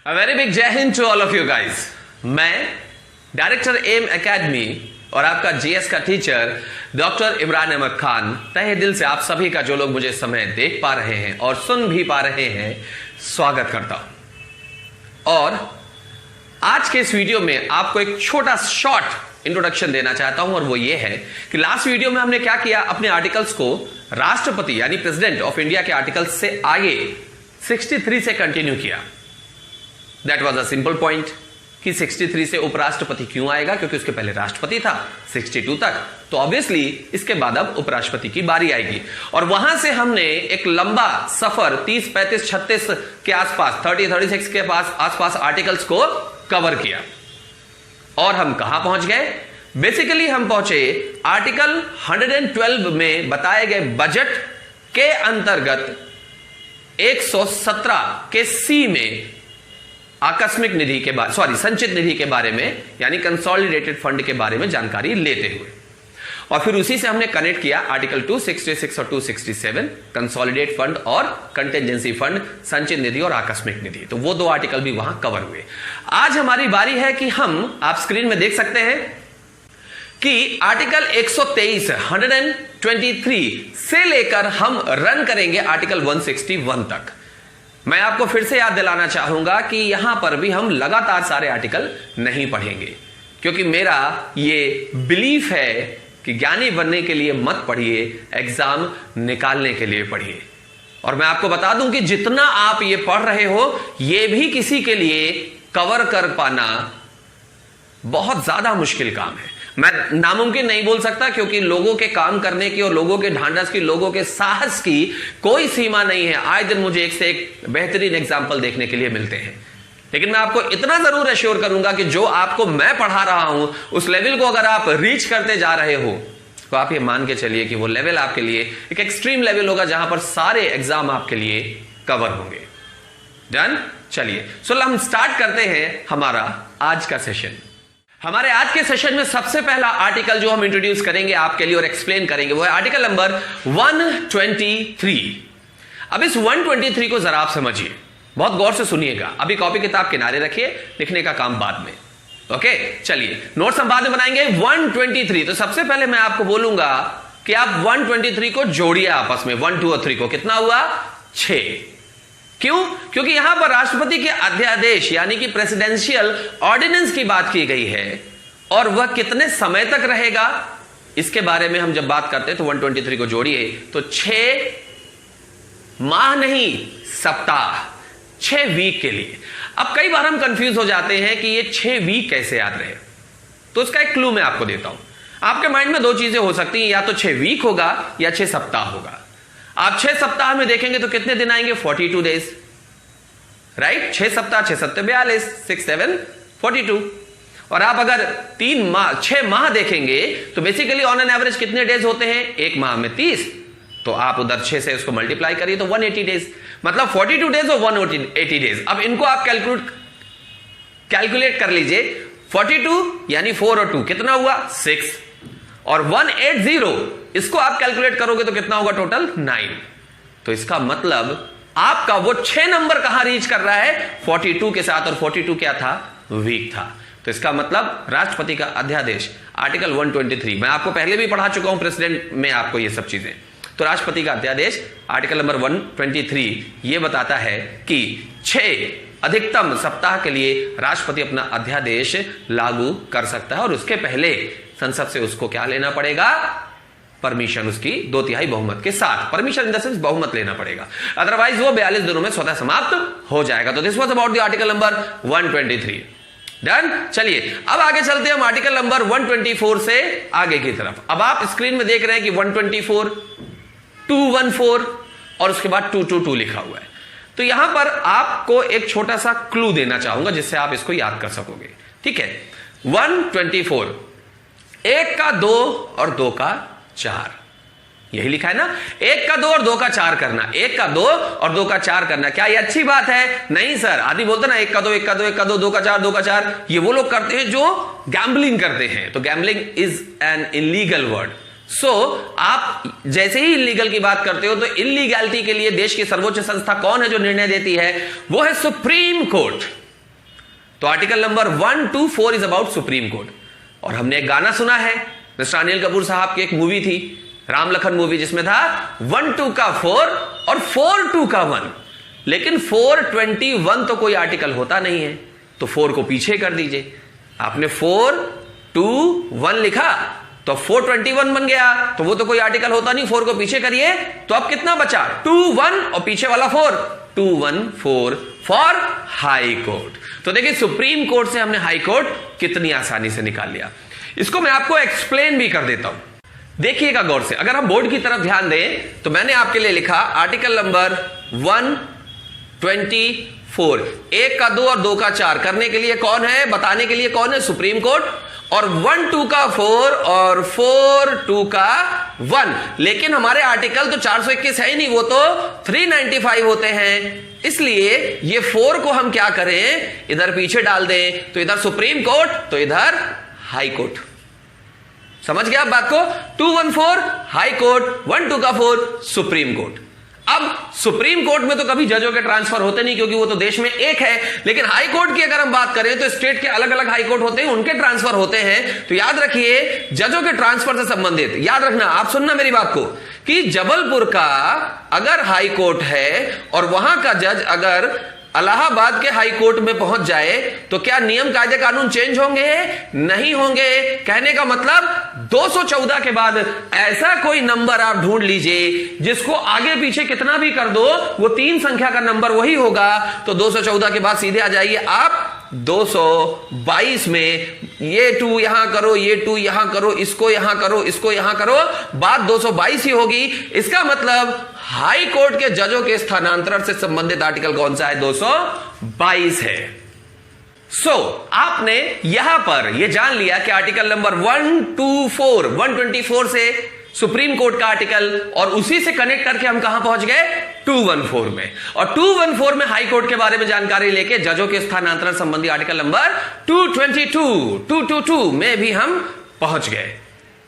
A very big जय Hind to all of you guys। मैं director M academy और आपका जीएस का टीचर डॉक्टर इमरान अहमद खान तहे दिल से आप सभी का, जो लोग मुझे इस समय देख पा रहे हैं और सुन भी पा रहे हैं, स्वागत करता हूं। और आज के इस वीडियो में आपको एक छोटा शॉर्ट इंट्रोडक्शन देना चाहता हूं, और वो ये है कि लास्ट वीडियो में हमने क्या किया, अपने आर्टिकल्स को राष्ट्रपति यानी प्रेसिडेंट ऑफ इंडिया के आर्टिकल्स से आगे 63 से कंटिन्यू किया। That was a simple point कि 63 से उपराष्ट्रपति क्यों आएगा, क्योंकि उसके पहले राष्ट्रपति था 62 तक, तो ऑब्वियसली इसके बाद अब उपराष्ट्रपति की बारी आएगी। और वहां से हमने एक लंबा सफर 30, 35, 36 के आसपास, 36 के आसपास आर्टिकल्स को कवर किया। और हम कहां पहुंच गए? बेसिकली हम पहुंचे आर्टिकल 112 में बताए गए बजट के अंतर्गत 117 के सी में आकस्मिक निधि के बारे, संचित निधि के बारे में, यानी कंसोलिडेटेड फंड के बारे में जानकारी लेते हुए, और फिर उसी से हमने कनेक्ट किया आर्टिकल 266 और 267 कंसोलिडेट फंड और कंटेंजेंसी फंड, संचित निधि और आकस्मिक निधि। तो वो दो आर्टिकल भी वहां कवर हुए। आज हमारी बारी है कि हम, आप स्क्रीन में देख सकते हैं कि आर्टिकल 123 123 से लेकर हम रन करेंगे आर्टिकल 161 तक। मैं आपको फिर से याद दिलाना चाहूंगा कि यहां पर भी हम लगातार सारे आर्टिकल नहीं पढ़ेंगे, क्योंकि मेरा ये बिलीफ है कि ज्ञानी बनने के लिए मत पढ़िए, एग्जाम निकालने के लिए पढ़िए। और मैं आपको बता दूं कि जितना आप ये पढ़ रहे हो, ये भी किसी के लिए कवर कर पाना बहुत ज्यादा मुश्किल काम है। मैं नामुमकिन नहीं बोल सकता, क्योंकि लोगों के काम करने की और लोगों के ढांढस की, लोगों के साहस की कोई सीमा नहीं है। आए दिन मुझे एक से एक बेहतरीन एग्जाम्पल देखने के लिए मिलते हैं। लेकिन मैं आपको इतना जरूर एश्योर करूंगा कि जो आपको मैं पढ़ा रहा हूं, उस लेवल को अगर आप रीच करते जा रहे हो, तो आप ये मान के चलिए कि वो लेवल आपके लिए एक एक्सट्रीम लेवल होगा, जहां पर सारे एग्जाम आपके लिए कवर होंगे। डन? चलिए, सो हम स्टार्ट करते हैं हमारा आज का सेशन। हमारे आज के सेशन में सबसे पहला आर्टिकल जो हम इंट्रोड्यूस करेंगे आपके लिए और एक्सप्लेन करेंगे, वो है आर्टिकल नंबर 123। अब इस 123 को जरा आप समझिए, बहुत गौर से सुनिएगा। अभी कॉपी किताब किनारे रखिए, लिखने का काम बाद में। ओके, चलिए, नोट्स हम बाद में बनाएंगे। 123, तो सबसे पहले मैं आपको बोलूंगा कि आप 123 को जोड़िए आपस में, 1, 2 और 3 को। कितना हुआ? 6। क्यों? क्योंकि यहां पर राष्ट्रपति के अध्यादेश यानी कि प्रेसिडेंशियल ऑर्डिनेंस की बात की गई है, और वह कितने समय तक रहेगा इसके बारे में हम जब बात करते हैं, तो 123 को जोड़िए तो 6 माह नहीं, सप्ताह, 6 वीक के लिए। अब कई बार हम कंफ्यूज हो जाते हैं कि ये 6 वीक कैसे याद रहे, तो उसका एक क्लू मैं आपको देता हूं। आपके माइंड में दो चीजें हो सकती हैं, या तो 6 वीक होगा या 6 सप्ताह होगा। आप 6 सप्ताह में देखेंगे तो कितने दिन आएंगे? 42 डेज, राइट? 6 सप्ताह, 6 सप्ताह 42, 6, 7, 42। और आप अगर 6 माह देखेंगे तो बेसिकली ऑन एन एवरेज कितने डेज होते हैं? एक माह में 30, तो आप उधर 6 से उसको मल्टीप्लाई करिए तो 180 डेज, मतलब 42 डेज और 180 डेज। अब इनको आप कैलकुलेट कर लीजिए। 42 यानी 4 और 2 कितना हुआ? 6, और 180 इसको आप कैलकुलेट करोगे तो कितना होगा टोटल? 9। तो इसका मतलब आपका वो 6 नंबर कहां रीच कर रहा है? 42 के साथ, और 42 क्या था? वीक था। तो इसका मतलब राष्ट्रपति का अध्यादेश आर्टिकल 123, मैं आपको पहले भी पढ़ा चुका हूं प्रेसिडेंट में आपको ये सब चीजें। तो राष्ट्रपति का अध्यादेश आर्टिकल नंबर 123 ये बताता है कि 6 अधिकतम सप्ताह के लिए राष्ट्रपति अपना अध्यादेश लागू कर सकता है, और उसके पहले संसद से उसको क्या लेना पड़ेगा? परमिशन, उसकी 2/3 बहुमत के साथ। परमिशन इन द सेंस बहुमत लेना पड़ेगा, अदरवाइज वो 42 दिनों में स्वतः समाप्त हो जाएगा। तो this was about the article number 123। Done? चलिए, अब आगे चलते हैं हम आर्टिकल नंबर 124 से आगे की तरफ। अब आप स्क्रीन में देख रहे हैं कि 124, 214 और उसके बाद 222 लिखा हुआ है। तो यहां पर आपको एक छोटा सा क्लू देना चाहूंगा जिससे आप इसको याद कर सकोगे। ठीक है, 124, 1 का 2 और 2 का 4, यही लिखा है ना? 1 का 2 और 2 का 4 करना, 1 का 2 और 2 का 4 करना। क्या ये अच्छी बात है? नहीं सर। आदि बोलते ना 1 का 2, 1 का 2, 1 का 2, 2 का 4, 2 का 4, ये वो लोग करते हैं जो गैम्बलिंग करते हैं। तो gambling is an illegal word. So आप जैसे ही इलीगल की बात करते हो, तो इलीगैलिटी के लिए देश की सर्वोच्च संस्था कौन है जो निर्णय देती है? वो है सुप्रीम कोर्ट। तो article number 124 is about supreme court. और हमने एक गाना सुना है मिस्टर अनिल कपूर साहब की, एक मूवी थी राम लखन मूवी, जिसमें था 1-2 का 4 और 4-2 का 1। लेकिन 421 तो कोई आर्टिकल होता नहीं है, तो 4 को पीछे कर दीजिए। आपने 421 लिखा तो 421 बन गया, तो वो तो कोई आर्टिकल होता नहीं। 4 को पीछे करिए तो अब कितना बचा, 21 और पीछे वाला 4, 214 फॉर हाई कोर्ट। तो देखिए सुप्रीम कोर्ट से हमने हाई कोर्ट कितनी आसानी से निकाल लिया। इसको मैं आपको एक्सप्लेन भी कर देता हूं, देखिएगा गौर से। अगर हम बोर्ड की तरफ ध्यान दें तो मैंने आपके लिए लिखा आर्टिकल नंबर 124, 1 का 2 और 2 का 4 करने के लिए कौन है, बताने के लिए कौन है, सुप्रीम कोर्ट। और 1-2 का 4 और 4-2 का 1। लेकिन हमारे आर्टिकल तो 421 है ही नहीं, वो तो 395 होते हैं। इसलिए ये 4 को हम क्या करें, इधर पीछे डाल दें, तो इधर सुप्रीम कोर्ट तो इधर हाई कोर्ट। समझ गया आप बात को। 214 हाई कोर्ट, 1-2 का 4 सुप्रीम कोर्ट। अब सुप्रीम कोर्ट में तो कभी जजों के ट्रांसफर होते नहीं, क्योंकि वो तो देश में एक है। लेकिन हाई कोर्ट की अगर हम बात करें तो स्टेट के अलग अलग हाई कोर्ट होते हैं, उनके ट्रांसफर होते हैं। तो याद रखिए जजों के ट्रांसफर से संबंधित याद रखना, आप सुनना मेरी बात को, कि जबलपुर का अगर हाई कोर्ट है और वहां का जज अगर इलाहाबाद के हाई कोर्ट में पहुंच जाए तो क्या नियम कायदे कानून चेंज होंगे, नहीं होंगे। कहने का मतलब 214 के बाद ऐसा कोई नंबर आप ढूंढ लीजिए जिसको आगे पीछे कितना भी कर दो वो 3 संख्या का नंबर वही होगा। तो 214 के बाद सीधे आ जाइए आप 222 में, ये 2 यहां करो, ये 2 यहां करो, इसको यहां करो, इसको यहां करो, बात 222 ही होगी। इसका मतलब हाई कोर्ट के जजों के स्थानांतरण से संबंधित आर्टिकल कौन सा है, 222 है। आपने यहां पर यह जान लिया कि आर्टिकल नंबर 124 से सुप्रीम कोर्ट का आर्टिकल, और उसी से कनेक्ट करके हम कहां पहुंच गए, 214 में। और 214 में हाई कोर्ट के बारे में जानकारी लेके जजों के स्थानांतरण संबंधी आर्टिकल नंबर 222 में भी हम पहुंच गए।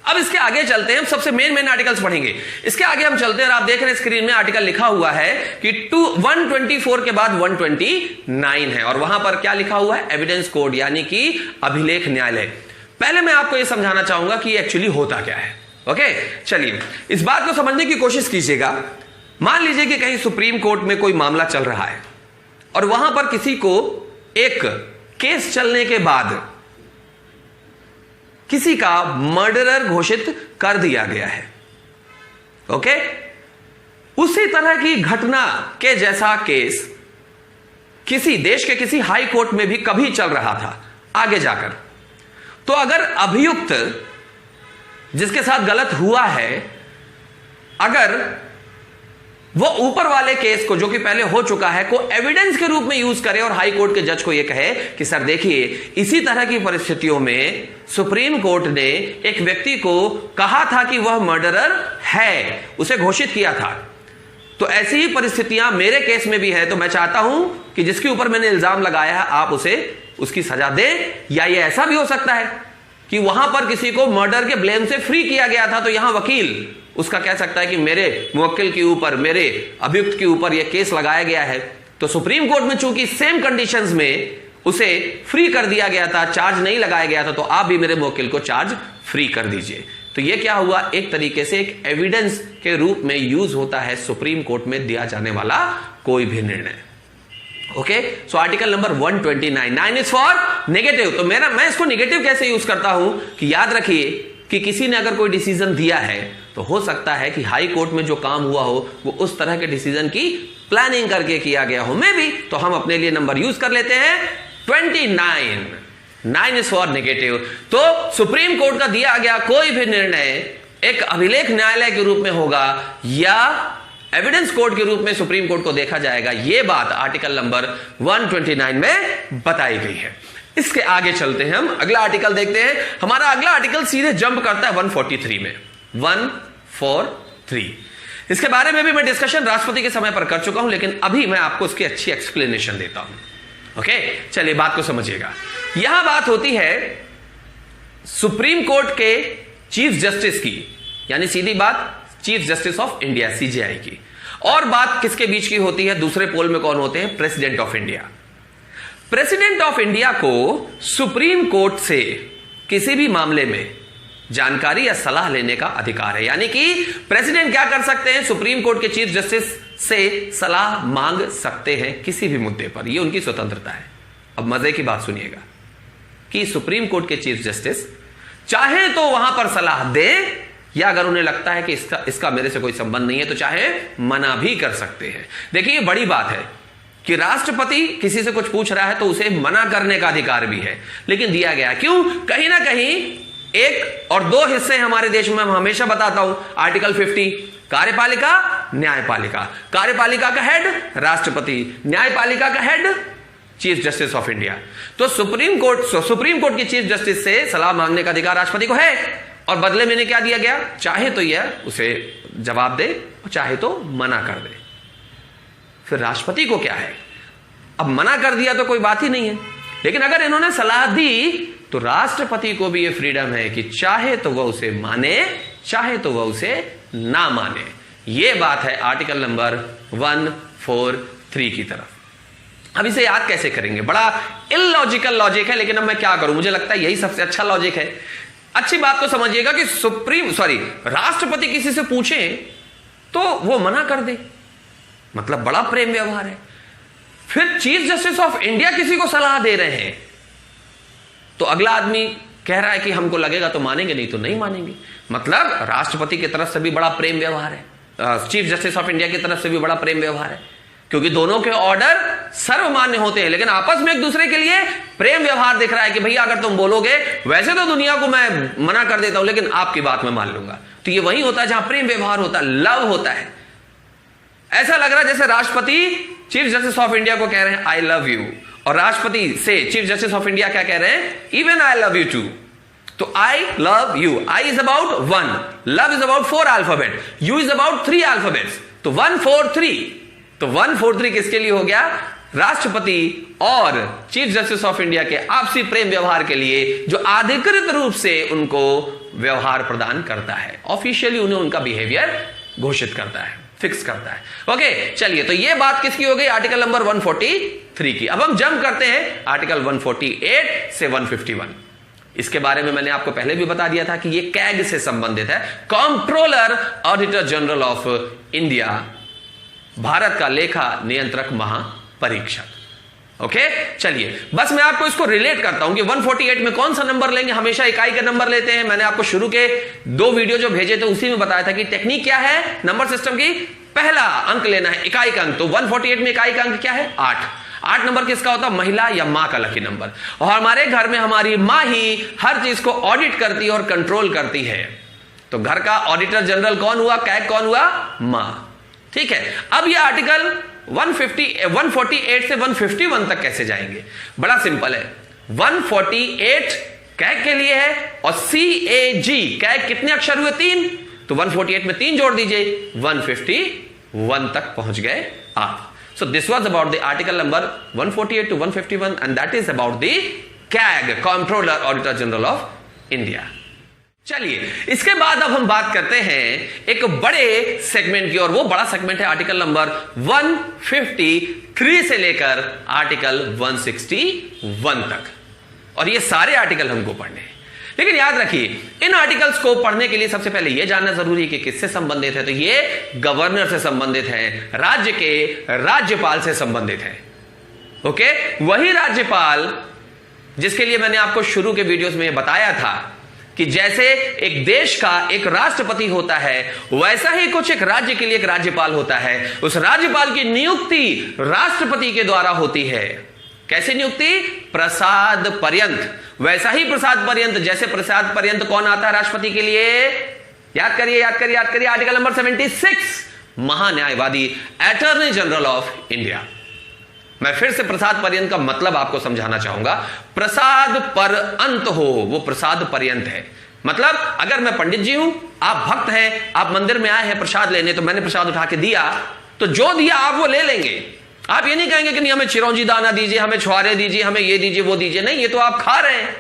अब इसके आगे चलते हैं, हम सबसे मेन आर्टिकल्स पढ़ेंगे। इसके आगे हम चलते हैं और आप देख रहे हैं स्क्रीन में आर्टिकल लिखा हुआ है कि 124 के बाद 129 है, और वहां पर क्या लिखा हुआ है, एविडेंस कोड, यानी कि अभिलेख न्यायालय। पहले मैं आपको यह समझाना चाहूंगा कि एक्चुअली होता क्या है। ओके, चलिए इस बात को समझने की कोशिश कीजिएगा। मान लीजिए कि कहीं सुप्रीम कोर्ट में कोई मामला चल रहा है और वहां पर किसी को एक केस चलने के बाद किसी का मर्डरर घोषित कर दिया गया है। ओके, उसी तरह की घटना के जैसा केस किसी देश के किसी हाई कोर्ट में भी कभी चल रहा था आगे जाकर, तो अगर अभियुक्त जिसके साथ गलत हुआ है, अगर वो ऊपर वाले केस को जो कि पहले हो चुका है को एविडेंस के रूप में यूज करे और हाई कोर्ट के जज को ये कहे कि सर देखिए इसी तरह की परिस्थितियों में सुप्रीम कोर्ट ने एक व्यक्ति को कहा था कि वह मर्डरर है, उसे घोषित किया था, तो ऐसी ही परिस्थितियां मेरे केस में भी है, तो मैं चाहता हूं कि जिसके ऊपर मैंने इल्जाम लगाया है आप उसे उसकी सजा दें। या ये ऐसा भी हो सकता है कि वहां पर किसी को मर्डर के ब्लेम से फ्री किया गया था, तो यहां वकील उसका कह सकता है कि मेरे मुवक्किल के ऊपर, मेरे अभियुक्त के ऊपर यह केस लगाया गया है, तो सुप्रीम कोर्ट में चूंकि सेम कंडीशंस में उसे फ्री कर दिया गया था, चार्ज नहीं लगाया गया था, तो आप भी मेरे मुवक्किल को चार्ज फ्री कर दीजिए। तो यह क्या हुआ, एक तरीके से एक एविडेंस के रूप में यूज होता है सुप्रीम कोर्ट में दिया जाने वाला कोई भी निर्णय। Okay, so article number 129 is for negative. तो मैं इसको नेगेटिव कैसे यूज करता हूं कि याद रखिए कि किसी ने अगर कोई डिसीजन दिया है तो हो सकता है कि हाई कोर्ट में जो काम हुआ हो वो उस तरह के डिसीजन की प्लानिंग करके किया गया हो, मे भी, तो हम अपने लिए नंबर यूज कर लेते हैं 29। 9 इज फॉर नेगेटिव। तो सुप्रीम कोर्ट का दिया गया कोई भी निर्णय एक अभिलेख न्यायालय के रूप में होगा या एविडेंस कोर्ट के रूप में सुप्रीम कोर्ट को देखा जाएगा, यह बात आर्टिकल नंबर 129 में बताई गई है। इसके आगे चलते हैं, हम अगला आर्टिकल देखते हैं। हमारा अगला आर्टिकल सीधे जंप करता है 143 में, 143। इसके बारे में भी मैं डिस्कशन राष्ट्रपति के समय पर कर चुका हूं, लेकिन अभी मैं आपको इसकी अच्छी एक्सप्लेनेशन देता हूं। ओके, चलिए बात को समझिएगा। यहां बात होती है सुप्रीम कोर्ट के चीफ जस्टिस की, यानी सीधी बात chief justice of India CJI की, और बात किसके बीच की होती है, दूसरे पोल में कौन होते हैं, president of India. President of India को सुप्रीम कोर्ट से किसी भी मामले में जानकारी या सलाह लेने का अधिकार है। यानी कि प्रेसिडेंट क्या कर सकते हैं, सुप्रीम कोर्ट के चीफ जस्टिस से सलाह मांग सकते हैं किसी भी मुद्दे पर, यह उनकी स्वतंत्रता है। अब मजे की बात सुनिएगा कि सुप्रीम कोर्ट के चीफ जस्टिस चाहे तो वहां पर सलाह दे, या अगर उन्हें लगता है कि इसका मेरे से कोई संबंध नहीं है तो चाहे मना भी कर सकते हैं। देखिए ये बड़ी बात है कि राष्ट्रपति किसी से कुछ पूछ रहा है तो उसे मना करने का अधिकार भी है, लेकिन दिया गया क्यों? कहीं ना कहीं एक और दो हिस्से हमारे देश में, हम हमेशा बताता हूं, आर्टिकल 50 कार्यपालिका न्यायपालिका। कार्यपालिका का हेड राष्ट्रपति, न्यायपालिका का head chief justice of India. तो सुप्रीम कोर्ट के चीफ जस्टिस से सलाह मांगने का अधिकार राष्ट्रपति को है, और बदले में क्या दिया गया? चाहे तो यह उसे जवाब दे और चाहे तो मना कर दे। फिर राष्ट्रपति को क्या है? अब मना कर दिया तो कोई बात ही नहीं है, लेकिन अगर इन्होंने सलाह दी तो राष्ट्रपति को भी यह फ्रीडम है कि चाहे तो वह उसे माने, चाहे तो वह उसे ना माने। यह बात है आर्टिकल नंबर 143 की तरफ। अब इसे याद कैसे करेंगे? बड़ा इलॉजिकल लॉजिक है, लेकिन अब मैं क्या करूं, मुझे लगता है यही सबसे अच्छा लॉजिक है। अच्छी बात तो समझिएगा कि राष्ट्रपति किसी से पूछे तो वो मना कर दे, मतलब बड़ा प्रेम व्यवहार है। फिर चीफ जस्टिस ऑफ इंडिया किसी को सलाह दे रहे हैं तो अगला आदमी कह रहा है कि हमको लगेगा तो मानेंगे, नहीं तो नहीं मानेंगे। मतलब राष्ट्रपति की तरफ से भी बड़ा प्रेम व्यवहार है, चीफ जस्टिस ऑफ इंडिया की तरफ से भी बड़ा प्रेम व्यवहार है, क्योंकि दोनों के ऑर्डर सर्वमान्य होते हैं, लेकिन आपस में एक दूसरे के लिए प्रेम व्यवहार दिख रहा है कि भैया अगर तुम बोलोगे, वैसे तो दुनिया को मैं मना कर देता हूं लेकिन आपकी बात मैं मान लूंगा। तो ये वही होता है जहां प्रेम व्यवहार होता है, लव होता है। ऐसा लग रहा है जैसे राष्ट्रपति चीफ जस्टिस ऑफ इंडिया को कह रहे हैं आई लव यू, और राष्ट्रपति से चीफ जस्टिस ऑफ इंडिया क्या कह रहे हैं? Even I love you too. तो I love you, I is about 1, love is about 4 alphabet, you is about 3 alphabets, तो 143। तो 143 किसके लिए हो गया? राष्ट्रपति और चीफ जस्टिस ऑफ इंडिया के आपसी प्रेम व्यवहार के लिए, जो अधिकृत रूप से उनको व्यवहार प्रदान करता है, ऑफिशियली उन्हें उनका बिहेवियर घोषित करता है, फिक्स करता है। ओके, चलिए, तो ये बात किसकी हो गई? आर्टिकल नंबर 143 की। अब हम जंप करते हैं आर्टिकल 148 से 151। इसके बारे में मैंने आपको पहले भी बता दिया था कि ये कैग से संबंधित है, controller auditor general of India, Bharat का लेखा नियंत्रक महापरीक्षक। ओके, चलिए, बस मैं आपको इसको रिलेट करता हूं कि 148 में कौन सा नंबर लेंगे। हमेशा इकाई का नंबर लेते हैं। मैंने आपको शुरू के 2 वीडियो जो भेजे थे उसी में बताया था कि टेक्निक क्या है नंबर सिस्टम की। पहला अंक लेना है इकाई का अंक, तो 148 में इकाई का अंक क्या है? 8 नंबर किसका होता है? महिला या मां का लकी नंबर। और हमारे घर में हमारी मां ही हर चीज को ऑडिट करती है और कंट्रोल करती है, तो घर का ऑडिटर जनरल कौन हुआ? कैग कौन हुआ? मां। ठीक है, अब यह आर्टिकल 148 से 151 तक कैसे जाएंगे? बड़ा सिंपल है। 148 कैग के लिए है और CAG कैग कितने अक्षर हुए? 3, तो 148 में 3 जोड़ दीजिए, 151 तक पहुंच गए आप। So this was about the article number 148 to 151 and that is about the CAG, controller auditor general of India. चलिए, इसके बाद अब हम बात करते हैं एक बड़े सेगमेंट की, और वो बड़ा सेगमेंट है आर्टिकल नंबर 153 से लेकर आर्टिकल 161 तक, और ये सारे आर्टिकल हमको पढ़ने हैं। लेकिन याद रखिए, इन आर्टिकल्स को पढ़ने के लिए सबसे पहले यह जानना जरूरी है कि किससे संबंधित है। तो ये गवर्नर से संबंधित है, राज्य के राज्यपाल से संबंधित है। ओके, वही राज्यपाल जिसके लिए मैंने आपको शुरू के वीडियोस में बताया था कि जैसे एक देश का एक राष्ट्रपति होता है, वैसा ही कुछ एक राज्य के लिए एक राज्यपाल होता है। उस राज्यपाल की नियुक्ति राष्ट्रपति के द्वारा होती है। कैसे नियुक्ति? प्रसाद पर्यंत। वैसा ही प्रसाद पर्यंत, जैसे प्रसाद पर्यंत कौन आता है राष्ट्रपति के लिए? याद करिए आर्टिकल नंबर 76, महान्यायवादी, अटॉर्नी जनरल ऑफ इंडिया। मैं फिर से प्रसाद पर्यंत का मतलब आपको समझाना चाहूंगा। प्रसाद पर अंत हो, वो प्रसाद पर्यंत है। मतलब अगर मैं पंडित जी हूं, आप भक्त हैं, आप मंदिर में आए हैं प्रसाद लेने, तो मैंने प्रसाद उठा के दिया, तो जो दिया आप वो ले लेंगे। आप ये नहीं कहेंगे कि नहीं हमें चिरौंजी दाना दीजिए, हमें छुआरे दीजिए, हमें ये दीजिए वो दीजिए। नहीं, ये तो आप खा रहे हैं,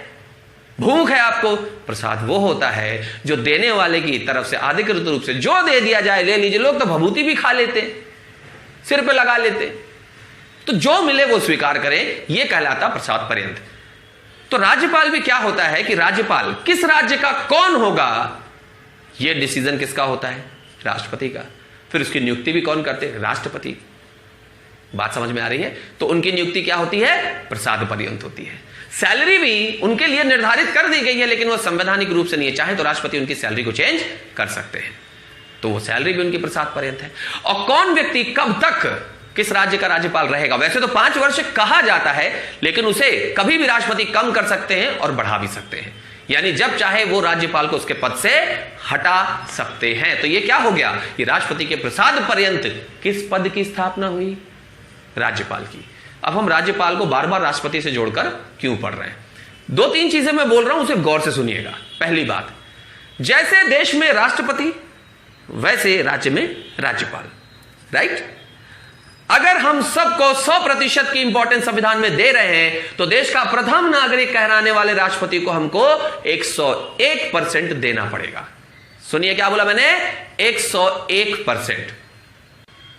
भूख है आपको। प्रसाद वो होता है जो देने वाले की तरफ से अधिकृत रूप से जो दे दिया जाए ले लीजिए। लोग तो भभूति भी खा लेते, सिर पे लगा लेते। तो जो मिले वो स्वीकार करें, यह कहलाता प्रसाद पर्यंत। तो राज्यपाल भी क्या होता है कि राज्यपाल किस राज्य का कौन होगा, यह डिसीजन किसका होता है? राष्ट्रपति का। फिर उसकी नियुक्ति भी कौन करते हैं? राष्ट्रपति। बात समझ में आ रही है? तो उनकी नियुक्ति क्या होती है? प्रसाद पर्यंत होती है। सैलरी भी उनके लिए निर्धारित कर दी गई है, लेकिन वो संवैधानिक रूप से नहीं है, चाहे तो राष्ट्रपति उनकी सैलरी को चेंज कर सकते हैं, तो वो सैलरी भी उनकी प्रसाद पर्यंत है। और कौन व्यक्ति कब तक किस राज्य का राज्यपाल रहेगा? वैसे तो 5 वर्ष कहा जाता है, लेकिन उसे कभी भी राष्ट्रपति कम कर सकते हैं और बढ़ा भी सकते हैं, यानी जब चाहे वो राज्यपाल को उसके पद से हटा सकते हैं। तो ये क्या हो गया? ये राष्ट्रपति के प्रसाद पर्यंत किस पद की स्थापना हुई? राज्यपाल की। अब हम राज्यपाल को बार बार राष्ट्रपति से जोड़कर क्यों पढ़ रहे हैं? 2-3 चीजें मैं बोल रहा हूं, उसे गौर से सुनिएगा। पहली बात, जैसे देश में राष्ट्रपति वैसे राज्य में राज्यपाल, राइट? अगर हम सबको 100% की इंपॉर्टेंस संविधान में दे रहे हैं, तो देश का प्रथम नागरिक कहलाने वाले राष्ट्रपति को हमको 101% देना पड़ेगा। सुनिए क्या बोला मैंने? 101%।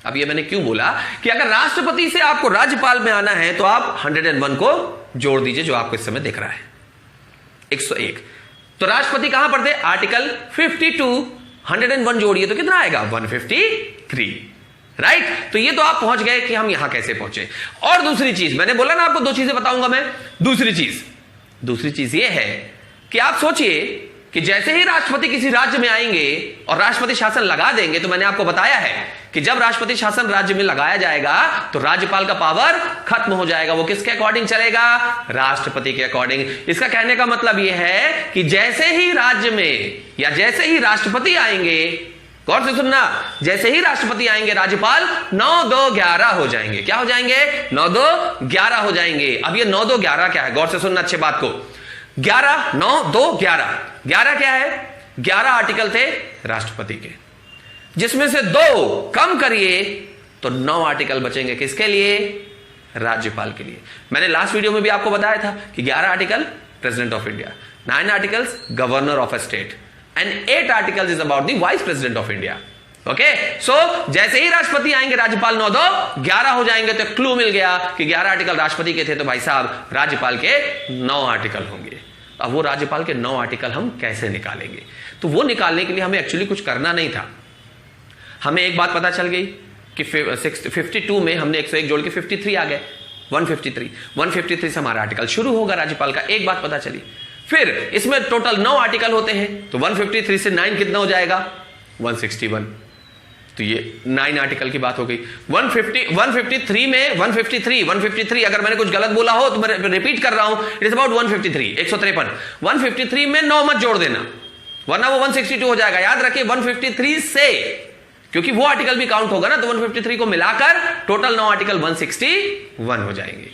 अब ये मैंने क्यों बोला कि अगर राष्ट्रपति से आपको राज्यपाल में आना है तो आप 101 को जोड़ दीजिए, जो आपको इस समय दिख रहा है 101। तो राष्ट्रपति कहां पर थे? आर्टिकल 52, 101 जोड़िए तो कितना आएगा? 153, राइट? तो ये तो आप पहुंच गए कि हम यहां कैसे पहुंचे। और दूसरी चीज, मैंने बोला ना आपको 2 चीजें बताऊंगा मैं। दूसरी चीज ये है कि आप सोचिए कि जैसे ही राष्ट्रपति किसी राज्य में आएंगे और राष्ट्रपति शासन लगा देंगे, तो मैंने आपको बताया है कि जब राष्ट्रपति शासन राज्य में लगाया जाएगा तो राज्यपाल का पावर खत्म हो जाएगा। वो किसके अकॉर्डिंग चलेगा? राष्ट्रपति के अकॉर्डिंग। इसका कहने का मतलब यह है कि जैसे ही राज्य में या जैसे ही राष्ट्रपति आएंगे, गौर से सुनना, जैसे ही राष्ट्रपति आएंगे राज्यपाल 9-2-11 हो जाएंगे। क्या हो जाएंगे? 9-2-11 हो जाएंगे। अब ये 9-2-11 क्या है? गौर से सुनना अच्छे बात को। 11, 9, 2, 11। 11 क्या है? 11 आर्टिकल थे राष्ट्रपति के, जिसमें से 2 कम करिए तो 9 आर्टिकल बचेंगे। किसके लिए? राज्यपाल के लिए। मैंने लास्ट वीडियो में भी आपको बताया था कि 11 article president of India, 9 articles governor of a state and 8 articles is about the vice president of India. Okay, so जैसे ही राष्ट्रपति आएंगे राज्यपाल 9-2-11 हो जाएंगे। तो क्लू मिल गया कि 11 आर्टिकल राष्ट्रपति के थे, तो भाई साहब राज्यपाल के 9 आर्टिकल होंगे। अब वो राज्यपाल के 9 आर्टिकल हम कैसे निकालेंगे? तो वो निकालने के लिए हमें एक्चुअली कुछ करना नहीं था। हमें एक बात पता चल गई कि 52 में हमने 101 जोड़ के 53 आ गए, 153 से हमारा आर्टिकल शुरू होगा राज्यपाल का। एक बात पता चली। फिर इसमें टोटल 9 आर्टिकल होते हैं, तो 153 से 9 कितना हो जाएगा? 161। तो ये 9 आर्टिकल की बात हो गई। 153 में 153 अगर मैंने कुछ गलत बोला हो तो मैं रिपीट कर रहा हूं, इट इज अबाउट 153, 153। 153 में 9 मत जोड़ देना, वरना वो 162 हो जाएगा। याद रखिए 153 से, क्योंकि वो आर्टिकल भी काउंट होगा ना, तो 153 को मिलाकर टोटल 9 आर्टिकल 161 हो जाएंगे।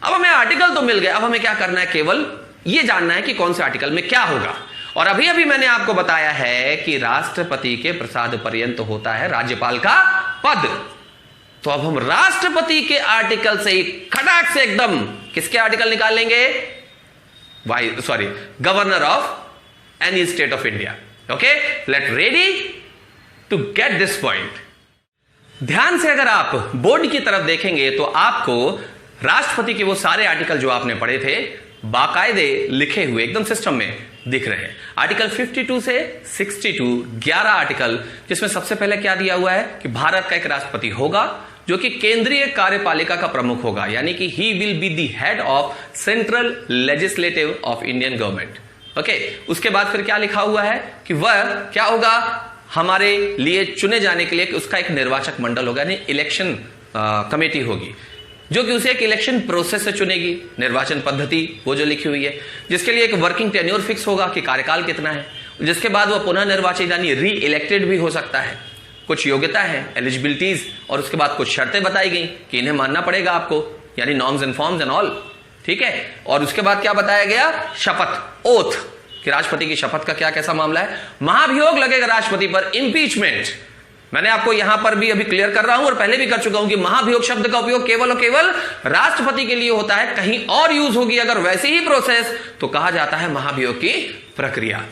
अब हमें आर्टिकल तो मिल गए, अब हमें क्या करना है? केवल ये जानना है कि कौन से आर्टिकल में क्या होगा। और अभी मैंने आपको बताया है कि राष्ट्रपति के प्रसाद पर्यंत होता है राज्यपाल का पद। तो अब हम राष्ट्रपति के आर्टिकल से ही खटाक से एकदम किसके आर्टिकल निकाल लेंगे? Governor of any state of India. Okay, let ready to get this point. ध्यान से अगर आप बोर्ड की तरफ देखेंगे तो आपको राष्ट्रपति के वो सारे आर्टिकल जो आपने पढ़े थे बाकायदे लिखे हुए एकदम सिस्टम में दिख रहे हैं। आर्टिकल 52 से 62, 11 आर्टिकल, जिसमें सबसे पहले क्या दिया हुआ है कि भारत का एक राष्ट्रपति होगा जो कि केंद्रीय कार्यपालिका का प्रमुख होगा, यानी कि he will be the head of central legislative of Indian government. Okay, उसके बाद फिर क्या लिखा हुआ है कि वह क्या होगा? हमारे लिए चुने जाने के लिए उसका एक निर्वाचक मंडल होगा, यानी इलेक्शन कमेटी होगी, जो कि उसे एक इलेक्शन प्रोसेस से चुनेगी। निर्वाचन पद्धति वो जो लिखी हुई है, जिसके लिए एक वर्किंग टेन्योर फिक्स होगा कि कार्यकाल कितना है, जिसके बाद वो पुनः निर्वाचित यानी री इलेक्टेड भी हो सकता है। कुछ योग्यता है, एलिजिबिलिटीज, और उसके बाद कुछ शर्तें बताई गई कि इन्हें मानना पड़ेगा आपको, यानी norms and forms and all. ठीक है, और उसके बाद क्या बताया गया? शपथ, ओथ, कि राष्ट्रपति की शपथ का क्या कैसा मामला है। महाभियोग लगेगा राष्ट्रपति पर, इंपीचमेंट। मैंने आपको यहां पर भी अभी क्लियर कर रहा हूं और पहले भी कर चुका हूं कि महाभियोग शब्द का उपयोग केवल और केवल राष्ट्रपति के लिए होता है, कहीं और यूज होगी अगर वैसी ही प्रोसेस तो कहा जाता है महाभियोग की प्रक्रिया।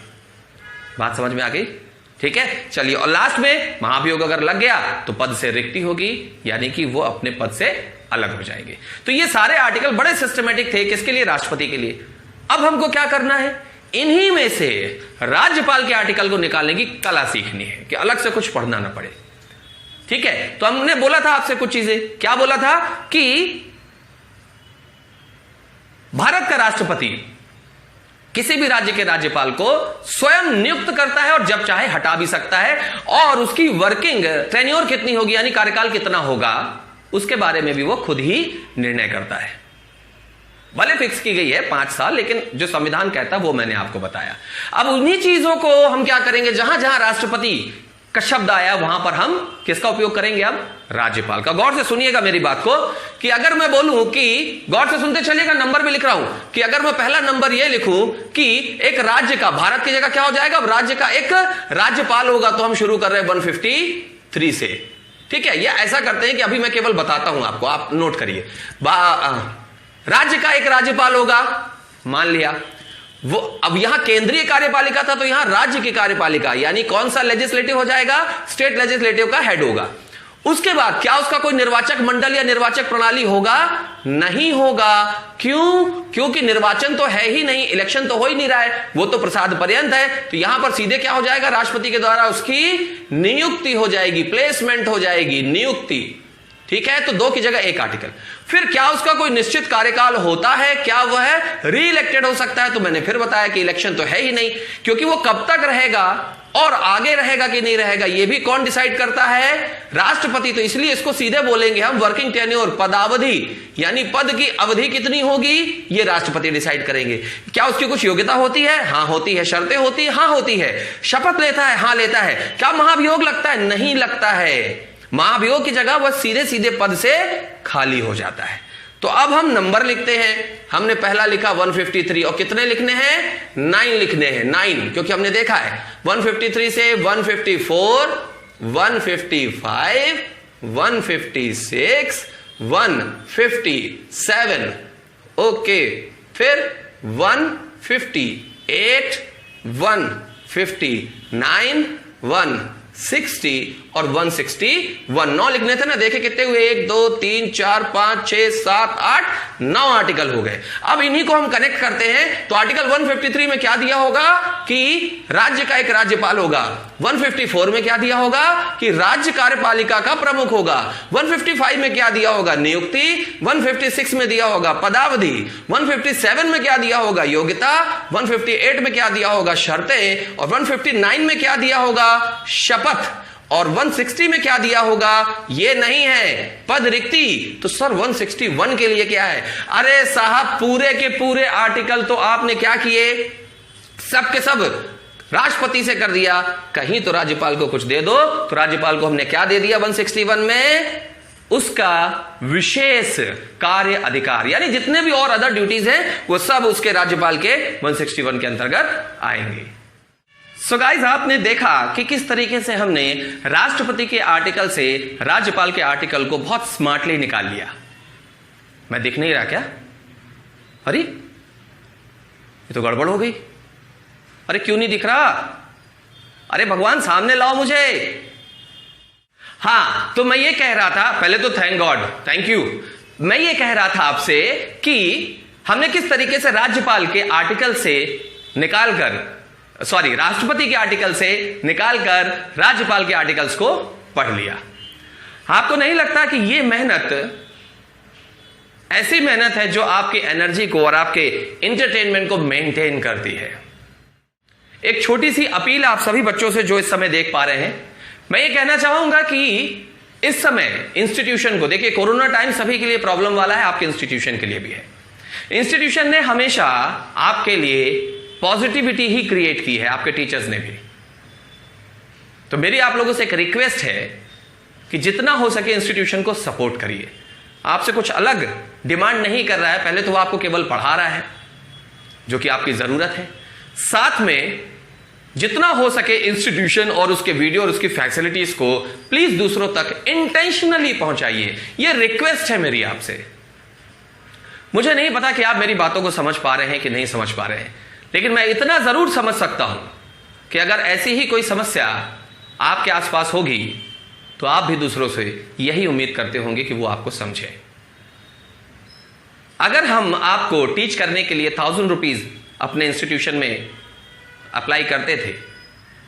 बात समझ में आ गई? ठीक है, चलिए। और लास्ट में महाभियोग अगर लग गया तो पद से रिक्ति होगी, यानी कि वो अपने पद से अलग हो जाएंगे। तो ये सारे आर्टिकल बड़े सिस्टमेटिक थे, किसके लिए? राष्ट्रपति के लिए। अब हमको क्या करना है? इन्हीं में से राज्यपाल के आर्टिकल को निकालने की कला सीखनी है कि अलग से कुछ पढ़ना ना पड़े। ठीक है, तो हमने बोला था आपसे कुछ चीजें। क्या बोला था? कि भारत का राष्ट्रपति किसी भी राज्य के राज्यपाल को स्वयं नियुक्त करता है और जब चाहे हटा भी सकता है, और उसकी वर्किंग टेन्योर कितनी होगी, यानी कार्यकाल कितना होगा, उसके बारे में भी वो खुद ही निर्णय करता है। भले फिक्स की गई है 5 साल, लेकिन जो संविधान कहता है वो मैंने आपको बताया। अब उन्हीं चीजों को हम क्या करेंगे, जहां जहां राष्ट्रपति का शब्द आया वहां पर हम किसका उपयोग करेंगे? अब राज्यपाल का। गौर से सुनिएगा मेरी बात को, कि अगर मैं बोलूं कि, गौर से सुनते चलिएगा, नंबर भी लिख रहा हूं, कि अगर मैं पहला नंबर यह लिखूं कि एक राज्य का, भारत की जगह क्या हो जाएगा? अब राज्य का एक राज्यपाल होगा, तो हम शुरू कर रहे हैं 153 से। ठीक है, ये ऐसा करते हैं कि अभी मैं केवल बताता हूं आपको, आप नोट करिए। राज्य का एक राज्यपाल होगा, मान लिया वो। अब यहां केंद्रीय कार्यपालिका था, तो यहां राज्य की कार्यपालिका, यानी कौन सा लेजिस्लेटिव हो जाएगा? स्टेट लेजिस्लेटिव का हेड होगा। उसके बाद क्या उसका कोई निर्वाचक मंडल या निर्वाचक प्रणाली होगा? नहीं होगा। क्यों? क्योंकि निर्वाचन तो है ही नहीं, इलेक्शन तो हो ही नहीं रहा है, वो तो प्रसाद पर्यंत है। तो यहां पर सीधे क्या हो जाएगा? राष्ट्रपति के द्वारा उसकी नियुक्ति हो जाएगी, प्लेसमेंट हो जाएगी, नियुक्ति। ठीक है, तो 2 की जगह 1 आर्टिकल। फिर क्या उसका कोई निश्चित कार्यकाल होता है? क्या वह री इलेक्टेड हो सकता है? तो मैंने फिर बताया कि इलेक्शन तो है ही नहीं, क्योंकि वो कब तक रहेगा और आगे रहेगा कि नहीं रहेगा, ये भी कौन डिसाइड करता है? राष्ट्रपति। तो इसलिए इसको सीधे बोलेंगे हम वर्किंग टेन्योर, पदावधि, यानी पद की अवधि कितनी होगी, ये राष्ट्रपति डिसाइड करेंगे। क्या उसकी कुछ योग्यता होती है? हां होती है। शर्तें होती है? हां होती है। शपथ लेता है? हां लेता है। क्या महाभियोग लगता है? नहीं लगता है। महाभियोग की जगह वह सीधे सीधे पद से खाली हो जाता है। तो अब हम नंबर लिखते हैं। हमने पहला लिखा 153, और कितने लिखने हैं? 9 लिखने हैं, 9, क्योंकि हमने देखा है 153 से 154, 155, 156, 157, ओके। फिर 158, 159, 160 और 161। 9 लिखने थे ना, देखे कितने हुए? 1 2 3 4 5 6 7 8 9 आर्टिकल हो गए। अब इन्हीं को हम कनेक्ट करते हैं, तो आर्टिकल 153 में क्या दिया होगा? कि राज्य का एक राज्यपाल होगा। 154 में क्या दिया होगा? कि राज्य कार्यपालिका का प्रमुख होगा। 155 में क्या दिया होगा? नियुक्ति। 156 में दिया होगा पदावधि। 157 में क्या दिया होगा? योग्यता। 158 में क्या दिया होगा? शर्तें। और 159 में क्या दिया होगा? शपथ। और 160 में क्या दिया होगा? ये नहीं है, पद रिक्ति। तो सर 161 के लिए क्या है? अरे साहब, पूरे के पूरे आर्टिकल तो आपने क्या किए? सब के सब राष्ट्रपति से कर दिया। कहीं तो राज्यपाल को कुछ दे दो। तो राज्यपाल को हमने क्या दे दिया 161 में? उसका विशेष कार्य अधिकार, यानी जितने भी और अदर ड्यूटीज हैं वो सब उसके राज्यपाल के 161 के अंतर्गत आएंगे। सो गाइस, आपने देखा कि किस तरीके से हमने राष्ट्रपति के आर्टिकल से राज्यपाल के आर्टिकल को बहुत स्मार्टली निकाल लिया। मैं दिख नहीं रहा क्या? अरे ये तो गड़बड़ हो गई। अरे क्यों नहीं दिख रहा? अरे भगवान, सामने लाओ मुझे। हाँ, तो मैं ये कह रहा था, पहले तो थैंक गॉड, थैंक यू। मैं ये कह रहा था आपसे कि हमने किस तरीके से राज्यपाल के आर्टिकल से निकालकर, सॉरी, राष्ट्रपति के आर्टिकल से निकालकर राज्यपाल के आर्टिकल्स को पढ़ लिया। आपको नहीं लगता कि यह मेहनत ऐसी मेहनत है जो आपकी एनर्जी को और आपके एंटरटेनमेंट को मेंटेन करती है? एक छोटी सी अपील आप सभी बच्चों से जो इस समय देख पा रहे हैं, मैं ये कहना चाहूंगा कि इस समय इंस्टीट्यूशन को देखिए, कोरोना टाइम सभी के लिए प्रॉब्लम वाला है, आपके इंस्टीट्यूशन के लिए भी है। इंस्टीट्यूशन ने हमेशा आपके लिए पॉजिटिविटी ही क्रिएट की है, आपके टीचर्स ने भी। तो मेरी आप लोगों से एक रिक्वेस्ट है कि जितना हो सके इंस्टीट्यूशन को सपोर्ट करिए। आपसे कुछ अलग डिमांड नहीं कर रहा है, पहले तो वो आपको केवल पढ़ा रहा है जो कि आपकी जरूरत है। साथ में जितना हो सके इंस्टीट्यूशन और उसके वीडियो और उसकी फैसिलिटीज को प्लीज दूसरों तक इंटेंशनली पहुंचाइए। यह रिक्वेस्ट है मेरी आपसे। मुझे नहीं पता कि आप मेरी बातों को समझ पा रहे हैं कि नहीं समझ पा रहे हैं, लेकिन मैं इतना जरूर समझ सकता हूं कि अगर ऐसी ही कोई समस्या आपके आसपास होगी तो आप भी दूसरों से यही उम्मीद करते होंगे कि वो आपको समझे। अगर हम आपको टीच करने के लिए 1000 रुपीज अपने इंस्टीट्यूशन में अप्लाई करते थे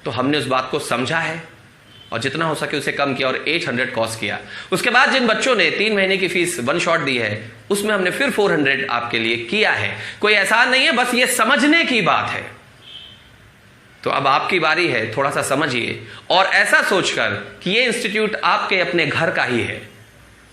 तो हमने उस बात को समझा है और जितना हो सके उसे कम किया और 800 कॉस्ट किया। उसके बाद जिन बच्चों ने 3 महीने की फीस वन शॉट दी है उसमें हमने फिर 400 आपके लिए किया है। कोई एहसान नहीं है, बस ये समझने की बात है। तो अब आपकी बारी है, थोड़ा सा समझिए और ऐसा सोचकर कि ये इंस्टीट्यूट आपके अपने घर का ही है,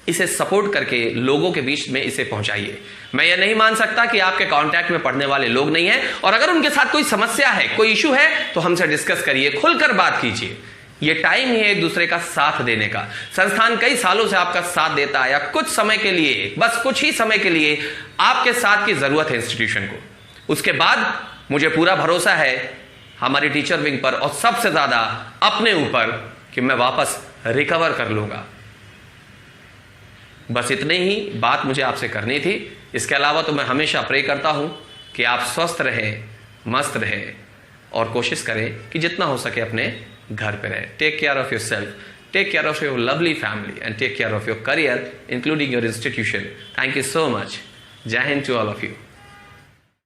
इसे सपोर्ट करके लोगों के बीच में इसे पहुंचाइए। मैं ये नहीं मान सकता कि आपके कांटेक्ट में पढ़ने वाले लोग नहीं हैं, और अगर उनके साथ कोई समस्या है, कोई इशू है, तो हमसे डिस्कस करिए, खुलकर बात कीजिए। ये टाइम ही है एक दूसरे का साथ देने का। संस्थान कई सालों से आपका साथ देता है, या कुछ समय के लिए, बस कुछ ही समय के लिए आपके साथ की जरूरत है इंस्टीट्यूशन को। उसके बाद मुझे पूरा भरोसा है हमारी टीचर विंग पर और सबसे ज्यादा अपने ऊपर कि मैं वापस रिकवर कर लूंगा। बस इतनी ही बात मुझे आपसे करनी थी। इसके अलावा तो मैं हमेशा प्रे करता हूं कि आप स्वस्थ रहें, मस्त रहें और कोशिश करें कि जितना हो सके अपने घर पे रहें। Take care of yourself, take care of your lovely family and take care of your career including your institution. Thank you so much. जय हिंद टू ऑल ऑफ यू।